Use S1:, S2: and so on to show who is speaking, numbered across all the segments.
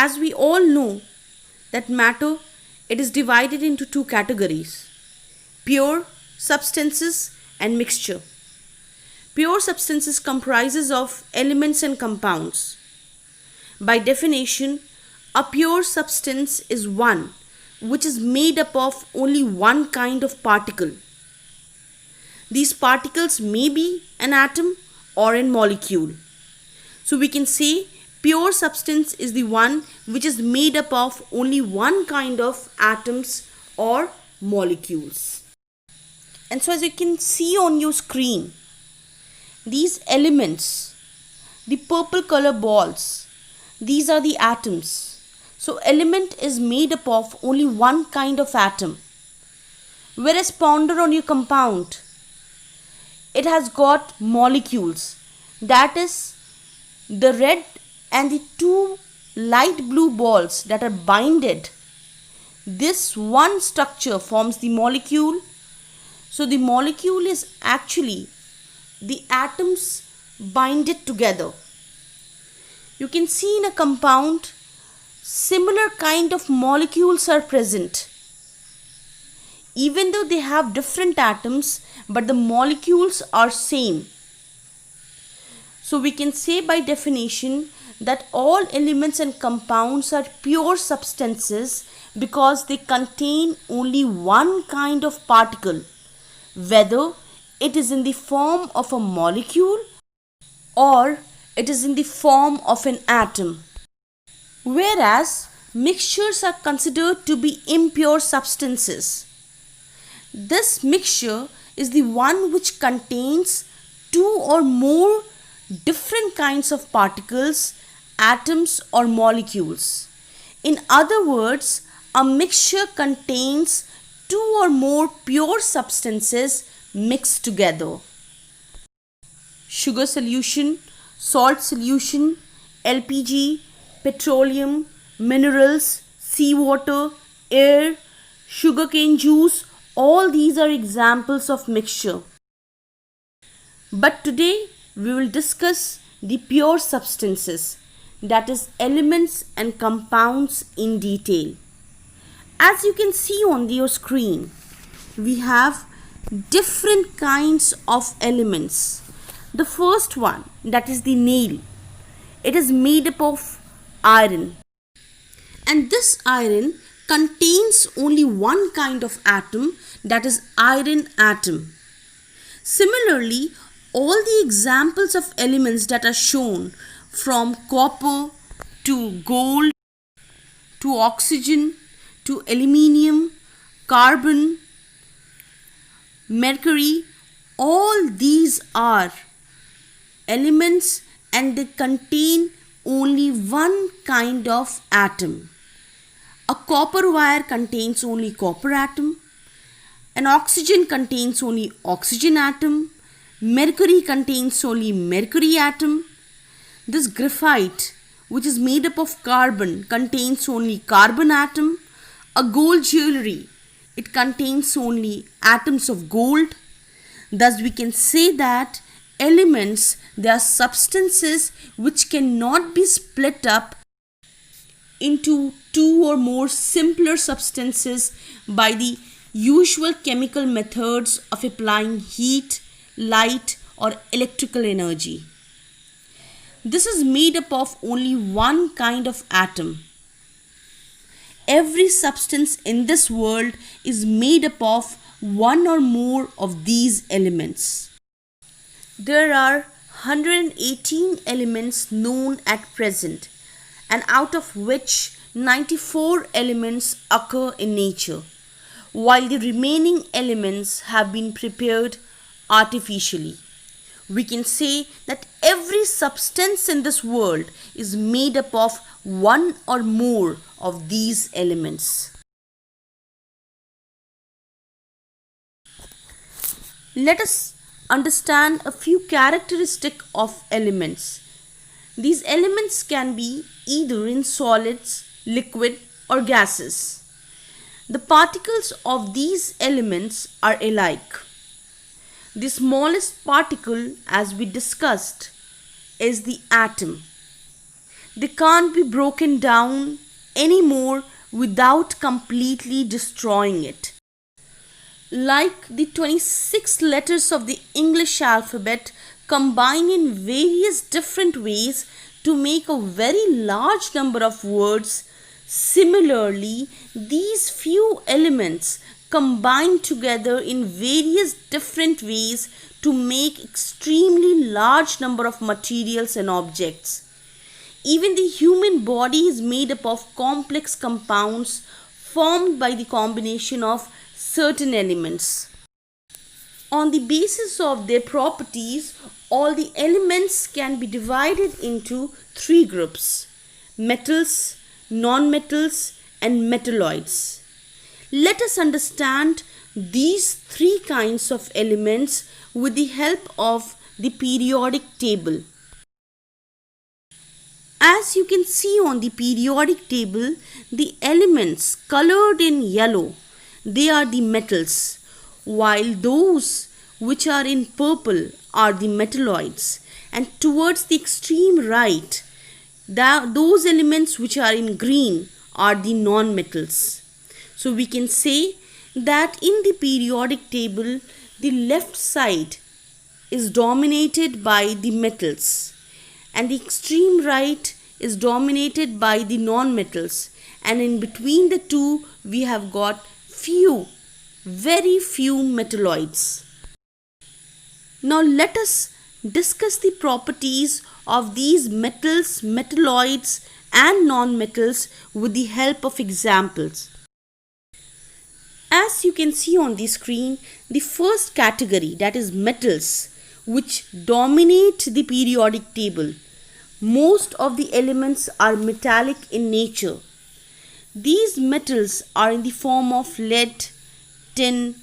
S1: As we all know that matter, it is divided into two categories: pure substances and mixture. Pure substances comprises of elements and compounds. By definition, a pure substance is one which is made up of only one kind of particle. These particles may be an atom or a molecule. So we can say pure substance is the one which is made up of only one kind of atoms or molecules. And so as you can see on your screen, these elements, the purple color balls, these are the atoms. So element is made up of only one kind of atom. Whereas ponder on your compound, it has got molecules. That is the red and the two light blue balls that are binded. This one structure forms the molecule. So the molecule is actually the atoms binded together. You can see in a compound similar kind of molecules are present. Even though they have different atoms, but the molecules are same. So we can say by definition that all elements and compounds are pure substances because they contain only one kind of particle, whether it is in the form of a molecule or it is in the form of an atom. Whereas mixtures are considered to be impure substances. This mixture is the one which contains two or more different kinds of particles, atoms or molecules. In other words, a mixture contains two or more pure substances mixed together. Sugar solution, salt solution, LPG, petroleum, minerals, seawater, air, sugarcane juice, all these are examples of mixture. But today we will discuss the pure substances, that is elements and compounds in detail. As you can see on your screen, we have different kinds of elements. The first one, that is the nail. It is made up of iron. And this iron contains only one kind of atom, that is iron atom. Similarly, all the examples of elements that are shown from copper to gold to oxygen to aluminium, carbon, mercury, all these are elements and they contain only one kind of atom. A copper wire contains only copper atom. An oxygen contains only oxygen atom. Mercury contains only mercury atom. This graphite, which is made up of carbon, contains only carbon atom. A gold jewelry, it contains only atoms of gold. Thus we can say that elements, they are substances which cannot be split up into two or more simpler substances by the usual chemical methods of applying heat, light or electrical energy. This is made up of only one kind of atom. Every substance in this world is made up of one or more of these elements. There are 118 elements known at present, and out of which 94 elements occur in nature, while the remaining elements have been prepared artificially. We can say that every substance in this world is made up of one or more of these elements. Let us understand a few characteristics of elements. These elements can be either in solids, liquid or gases. The particles of these elements are alike. The smallest particle, as we discussed, is the atom. They can't be broken down anymore without completely destroying it. Like the 26 letters of the English alphabet combine in various different ways to make a very large number of words, similarly, these few elements combine together in various different ways to make extremely large number of materials and objects. Even the human body is made up of complex compounds formed by the combination of certain elements. On the basis of their properties, all the elements can be divided into three groups: metals, non-metals, and metalloids. Let us understand these three kinds of elements with the help of the periodic table. As you can see on the periodic table, the elements colored in yellow, they are the metals, while those which are in purple are the metalloids, and towards the extreme right, those elements which are in green are the non-metals. So we can say that in the periodic table, the left side is dominated by the metals and the extreme right is dominated by the non-metals, and in between the two we have got very few metalloids. Now let us discuss the properties of these metals, metalloids and non-metals with the help of examples. As you can see on the screen, the first category, that is metals, which dominate the periodic table. Most of the elements are metallic in nature. These metals are in the form of lead, tin,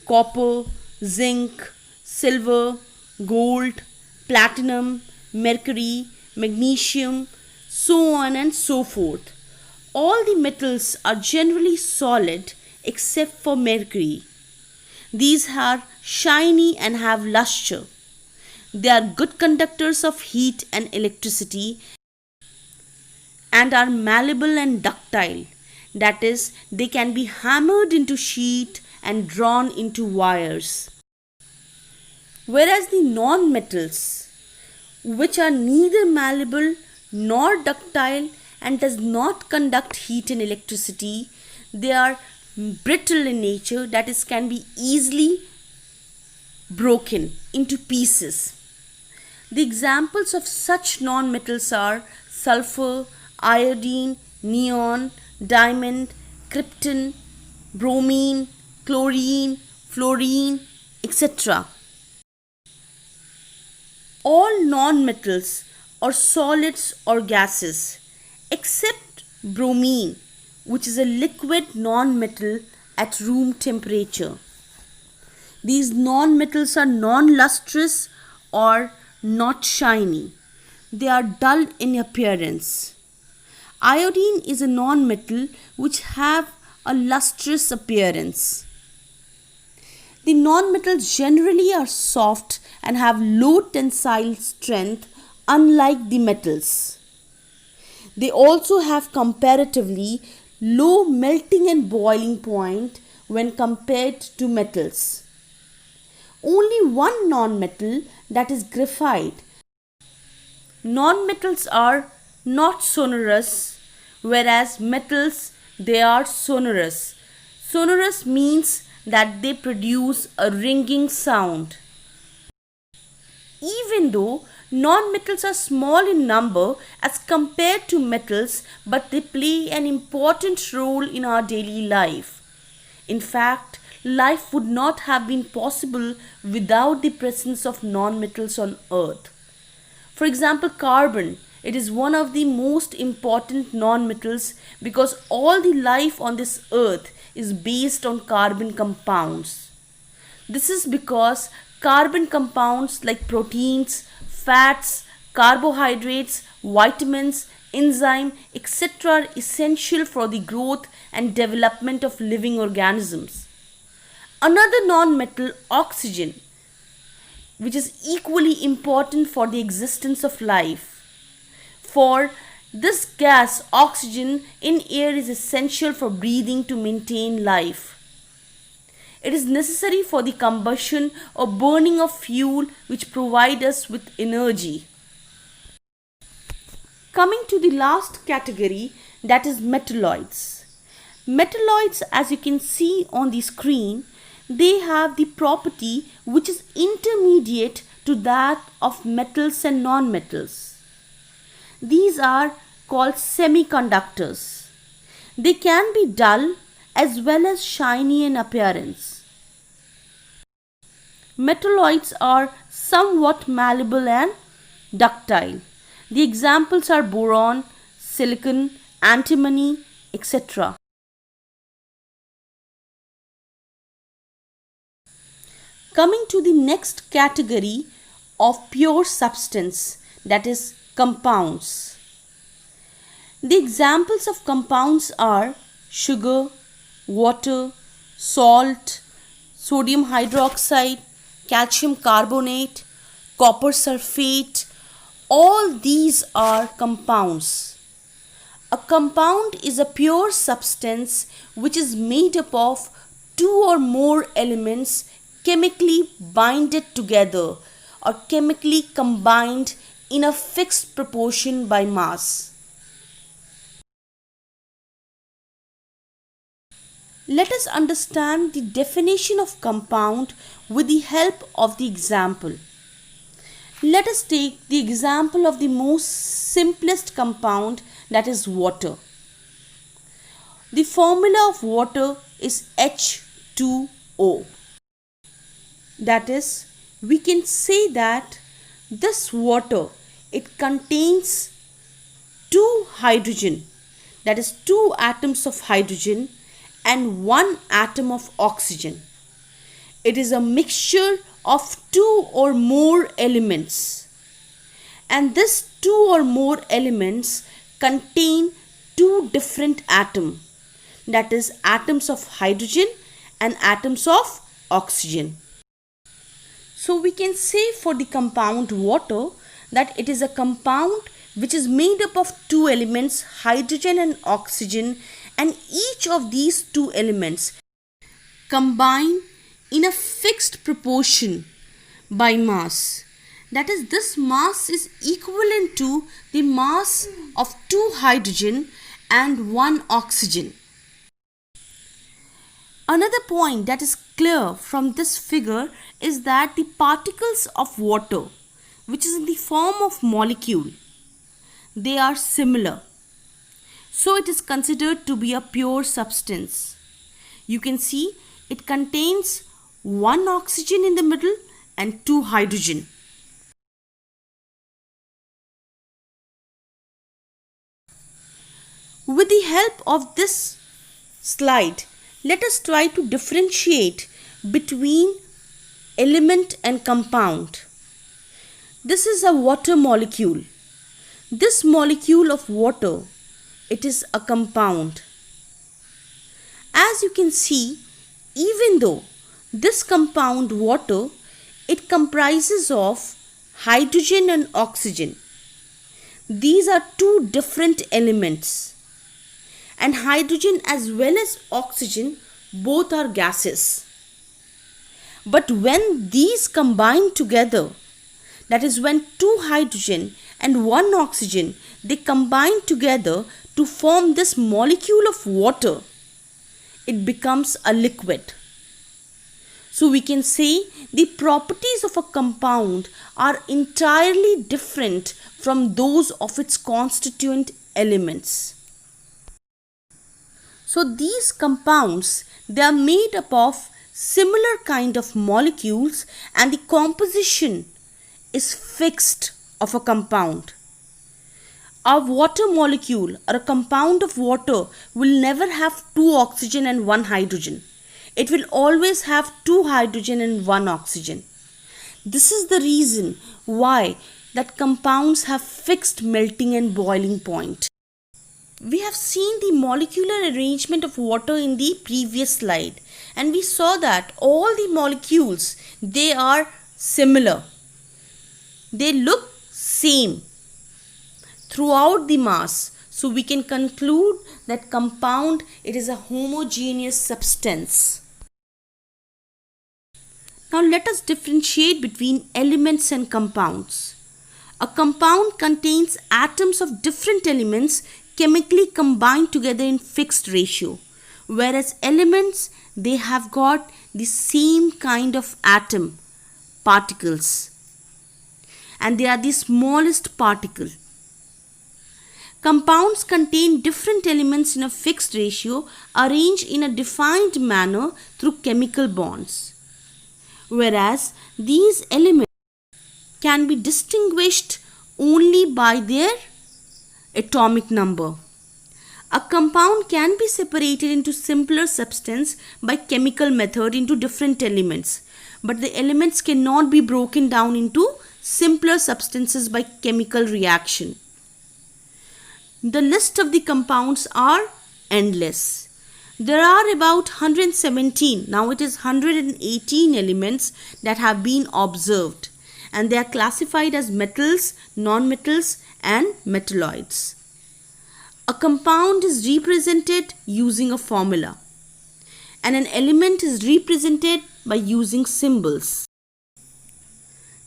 S1: copper, zinc, silver, gold, platinum, mercury, magnesium, so on and so forth. All the metals are generally solid except for mercury. These are shiny and have luster. They are good conductors of heat and electricity and are malleable and ductile. That is, they can be hammered into sheet and drawn into wires. Whereas the non-metals, which are neither malleable nor ductile and does not conduct heat and electricity, they are brittle in nature, that is, can be easily broken into pieces. The examples of such non-metals are sulfur, iodine, neon, diamond, krypton, bromine, chlorine, fluorine, etc. All non-metals are solids or gases except bromine, which is a liquid non-metal at room temperature. These non-metals are non-lustrous or not shiny. They are dull in appearance. Iodine is a non-metal which have a lustrous appearance. The non-metals generally are soft and have low tensile strength, unlike the metals. They also have comparatively low melting and boiling point when compared to metals. Only one non-metal, that is graphite. Non-metals are not sonorous, whereas metals, they are sonorous. Sonorous means that they produce a ringing sound. Even though non-metals are small in number as compared to metals, but they play an important role in our daily life. In fact, life would not have been possible without the presence of non-metals on Earth. For example, carbon. It is one of the most important non-metals because all the life on this earth is based on carbon compounds. This is because carbon compounds like proteins, fats, carbohydrates, vitamins, enzymes, etc. are essential for the growth and development of living organisms. Another non-metal, oxygen, which is equally important for the existence of life. For This gas, oxygen, in air is essential for breathing to maintain life. It is necessary for the combustion or burning of fuel which provide us with energy. Coming to the last category, that is metalloids. Metalloids, as you can see on the screen, they have the property which is intermediate to that of metals and non-metals. These are called semiconductors. They can be dull as well as shiny in appearance. Metalloids are somewhat malleable and ductile. The examples are boron, silicon, antimony, etc. Coming to the next category of pure substance, that is compounds. The examples of compounds are sugar, water, salt, sodium hydroxide, calcium carbonate, copper sulfate. All these are compounds. A compound is a pure substance which is made up of two or more elements chemically binded together or chemically combined in a fixed proportion by mass. Let us understand the definition of compound with the help of the example. Let us take the example of the most simplest compound, that is water. The formula of water is H2O. That is, we can say that this water, it contains two hydrogen, that is two atoms of hydrogen and one atom of oxygen. It is a mixture of two or more elements, and these two or more elements contain two different atoms, that is atoms of hydrogen and atoms of oxygen. So we can say for the compound water that it is a compound which is made up of two elements, hydrogen and oxygen, and each of these two elements combine in a fixed proportion by mass. That is, this mass is equivalent to the mass of two hydrogen and one oxygen. Another point that is clear from this figure is that the particles of water, which is in the form of molecule, they are similar. So it is considered to be a pure substance. You can see it contains one oxygen in the middle and two hydrogen. With the help of this slide, let us try to differentiate between element and compound. This is a water molecule. This molecule of water, it is a compound. As you can see, even though this compound water, it comprises of hydrogen and oxygen. These are two different elements, and hydrogen as well as oxygen both are gases. But when these combine together, that is when two hydrogen and one oxygen, they combine together to form this molecule of water, it becomes a liquid. So we can say the properties of a compound are entirely different from those of its constituent elements. So these compounds, they are made up of similar kind of molecules, and the composition is fixed of a compound. A water molecule or a compound of water will never have two oxygen and one hydrogen. It will always have two hydrogen and one oxygen. This is the reason why that compounds have fixed melting and boiling point. We have seen the molecular arrangement of water in the previous slide, and we saw that all the molecules, they are similar. They look same. throughout the mass. So we can conclude that compound, it is a homogeneous substance. Now let us differentiate between elements and compounds. A compound contains atoms of different elements chemically combined together in fixed ratio, whereas elements, they have got the same kind of atom particles, and they are the smallest particle. Compounds contain different elements in a fixed ratio arranged in a defined manner through chemical bonds, whereas these elements can be distinguished only by their atomic number. A compound can be separated into simpler substance by chemical method into different elements, but the elements cannot be broken down into simpler substances by chemical reaction. The list of the compounds are endless. There are about 117, now it is 118 elements that have been observed, and they are classified as metals, non-metals and metalloids. A compound is represented using a formula, and an element is represented by using symbols.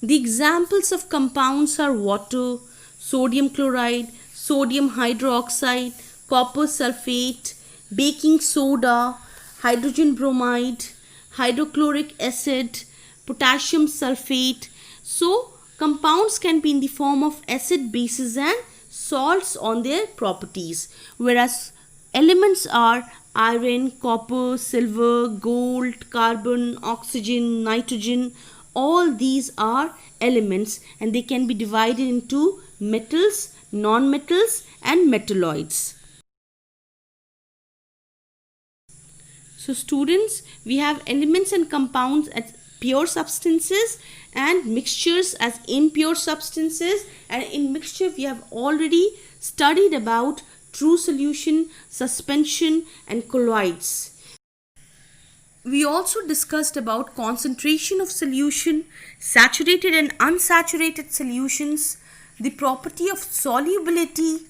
S1: The examples of compounds are water, sodium chloride, sodium hydroxide, copper sulfate, baking soda, hydrogen bromide, hydrochloric acid, potassium sulfate. So, compounds can be in the form of acid, bases and salts on their properties, whereas elements are iron, copper, silver, gold, carbon, oxygen, nitrogen. All these are elements and they can be divided into metals, non-metals and metalloids. So students, we have elements and compounds as pure substances and mixtures as impure substances, and in mixture we have already studied about true solution, suspension and colloids. We also discussed about concentration of solution, saturated and unsaturated solutions, the property of solubility.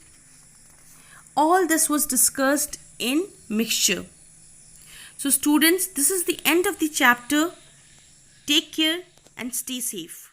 S1: All this was discussed in mixture. So students, this is the end of the chapter. Take care and stay safe.